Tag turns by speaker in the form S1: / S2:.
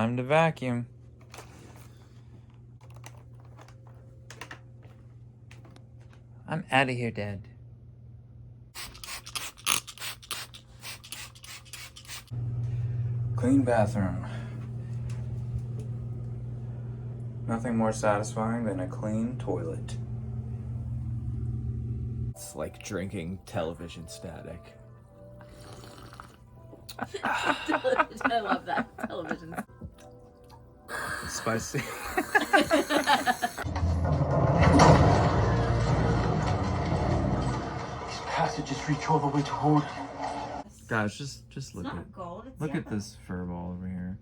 S1: Time to vacuum. I'm out of here, Dad. Clean bathroom. Nothing more satisfying than a clean toilet. It's like drinking television static.
S2: I love that. Television.
S1: It's spicy.
S3: These passages reach all the way to Hoard.
S1: Guys, just look
S2: It's
S1: at
S2: not gold. It's
S1: look at
S2: yellow.
S1: this fur ball over here.